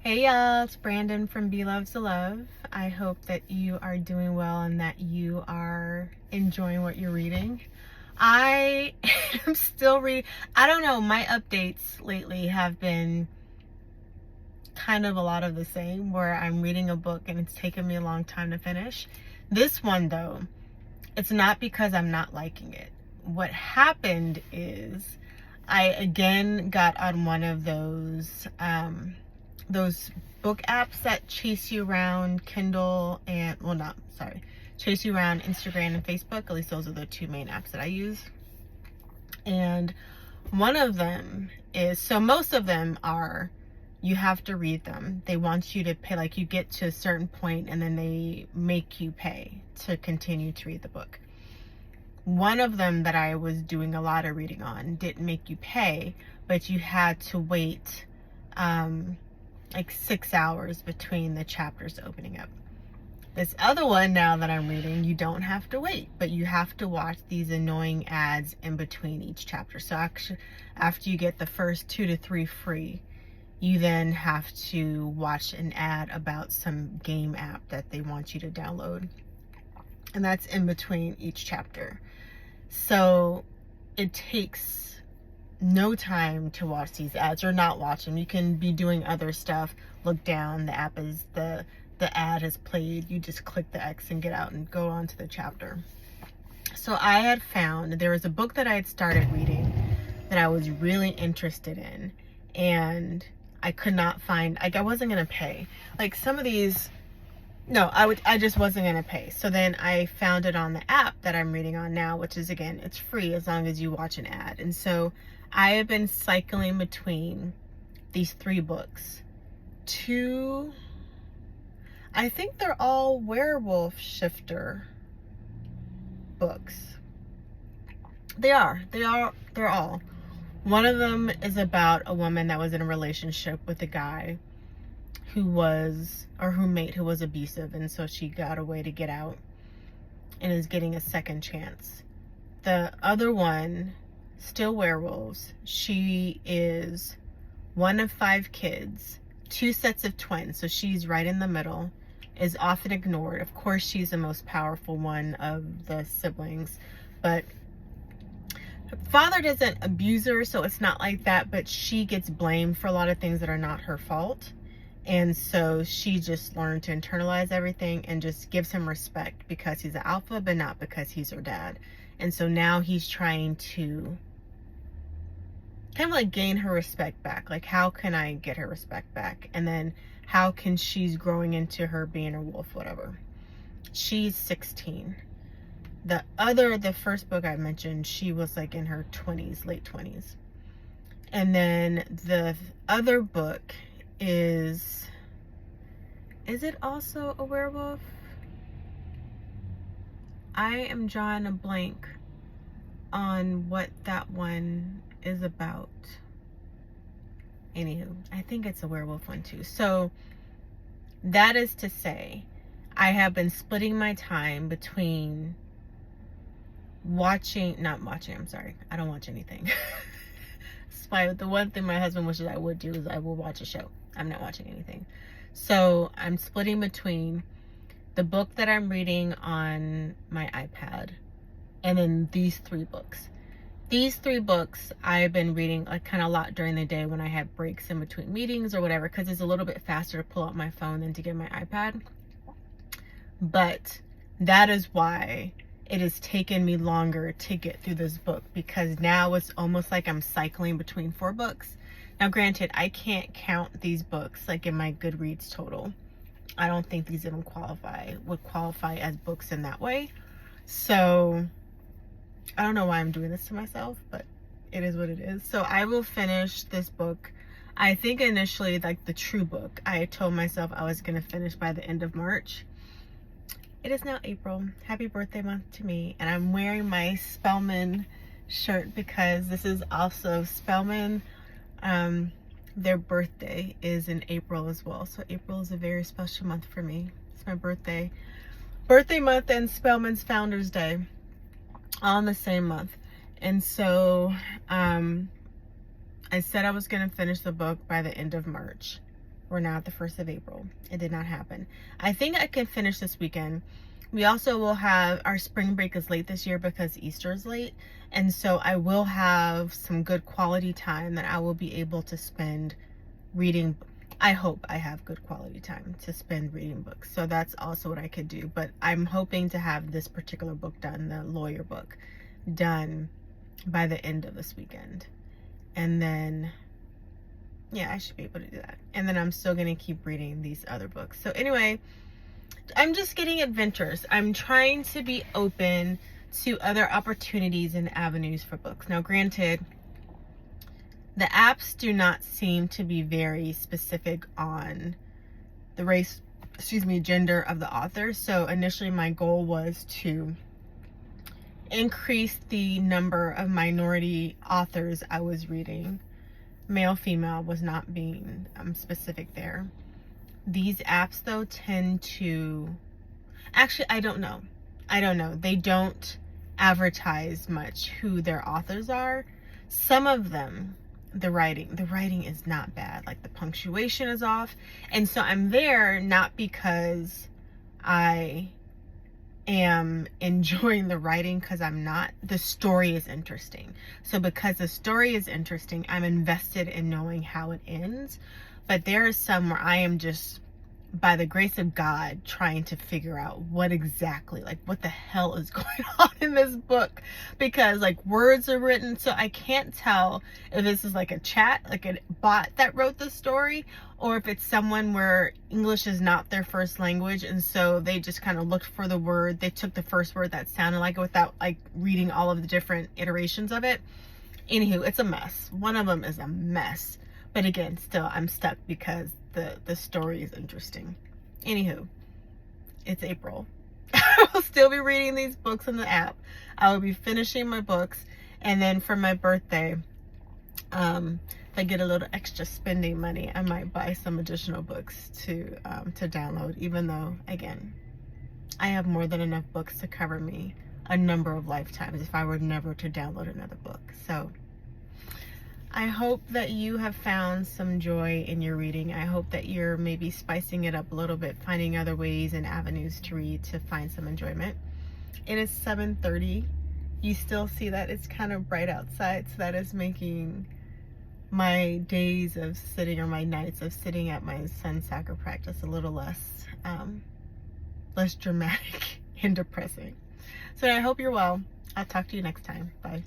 Hey y'all, it's Brandan from Be Loves to Love. I hope that you are doing well and that you are enjoying what you're reading. I am still reading. I don't know, my updates lately have been kind of a lot of the same, where I'm reading a book and it's taken me a long time to finish. This one though, it's not because I'm not liking it. What happened is I again got on one of those book apps that chase you around Kindle and, chase you around Instagram and Facebook. At least those are the two main apps that I use. And one of them is, so most of them are, you have to read them. They want you to pay, like you get to a certain point and then they make you pay to continue to read the book. One of them that I was doing a lot of reading on didn't make you pay, but you had to wait like 6 hours between the chapters opening up. This other one now that I'm reading, you don't have to wait, but you have to watch these annoying ads in between each chapter. So actually, after you get the first 2 to 3 free, you then have to watch an ad about some game app that they want you to download. And that's in between each chapter. So it takes no time to watch these ads, or not watch them. You can be doing other stuff, look down, the app is, the ad has played, you just click the X and get out and go on to the chapter. So I had found, there was a book that I had started reading that I was really interested in, and I could not find, like I wasn't gonna pay. Like some of these, no, I just wasn't gonna pay. So then I found it on the app that I'm reading on now, which is, again, it's free as long as you watch an ad. And so I have been cycling between these 3 books. 2, I think they're all werewolf shifter books. They're all. One of them is about a woman that was in a relationship with a guy who was, or roommate who was abusive, and so she got a way to get out and is getting a second chance. The other one, still werewolves. She is one of 5 kids, 2 sets of twins, so she's right in the middle, is often ignored. Of course, she's the most powerful one of the siblings, but her father doesn't abuse her, so it's not like that, but she gets blamed for a lot of things that are not her fault. And so she just learned to internalize everything and just gives him respect because he's an alpha, but not because he's her dad. And so now he's trying to kind of like gain her respect back. Like, how can I get her respect back? And then how can she's growing into her being a wolf, whatever. She's 16. The first book I mentioned, she was like in her 20s, late 20s. And then the other book is it also a werewolf? I am drawing a blank on what that one is about. Anywho, I think it's a werewolf one too. So that is to say, I have been splitting my time between I don't watch anything. The one thing my husband wishes I would do is I will watch a show. I'm not watching anything. So I'm splitting between the book that I'm reading on my iPad and then these 3 books. These 3 books I've been reading like kind of a lot during the day when I have breaks in between meetings or whatever, because it's a little bit faster to pull out my phone than to get my iPad. But that is why it has taken me longer to get through this book, because now it's almost like I'm cycling between 4 books. Now, granted, I can't count these books like in my Goodreads total. I don't think these even would qualify as books in that way. So I don't know why I'm doing this to myself, but it is what it is. So I will finish this book. I think initially, like the true book, I told myself I was going to finish by the end of March. It is now April. Happy birthday month to me. And I'm wearing my Spellman shirt because this is also Spellman. Their birthday is in April as well. So April is a very special month for me. It's my birthday month and Spellman's Founders Day all in the same month. And so I said I was going to finish the book by the end of March. We're now at the 1st of April. It did not happen. I think I can finish this weekend. We also will have, our spring break is late this year because Easter is late. And so I will have some good quality time that I will be able to spend reading. I hope I have good quality time to spend reading books. So that's also what I could do. But I'm hoping to have this particular book done, the lawyer book, done by the end of this weekend. And then, yeah, I should be able to do that. And then I'm still going to keep reading these other books. So anyway, I'm just getting adventures. I'm trying to be open to other opportunities and avenues for books. Now, granted, the apps do not seem to be very specific on the race, gender of the author. So initially my goal was to increase the number of minority authors I was reading. Male, female was not being specific there. These apps though tend to, actually, I don't know. They don't advertise much who their authors are. Some of them, the writing is not bad. Like the punctuation is off. And so I'm there not because I am enjoying the writing, because I'm not. The story is interesting. So because the story is interesting, I'm invested in knowing how it ends. But there are some where I am just, by the grace of God, trying to figure out what exactly, like what the hell is going on in this book, because like words are written, so I can't tell if this is like a chat, like a bot that wrote the story, or if it's someone where English is not their first language, and so they just kind of looked for the word, they took the first word that sounded like it without like reading all of the different iterations of it. Anywho, it's a mess. One of them is a mess. But again, still, I'm stuck because the story is interesting. Anywho, it's April. I will still be reading these books in the app. I will be finishing my books. And then for my birthday, if I get a little extra spending money, I might buy some additional books to download. Even though, again, I have more than enough books to cover me a number of lifetimes if I were never to download another book. So I hope that you have found some joy in your reading. I hope that you're maybe spicing it up a little bit, finding other ways and avenues to read to find some enjoyment. It is 7:30. You still see that it's kind of bright outside, so that is making my days of sitting, or my nights of sitting at my son's soccer practice, a little less dramatic and depressing. So I hope you're well. I'll talk to you next time. Bye.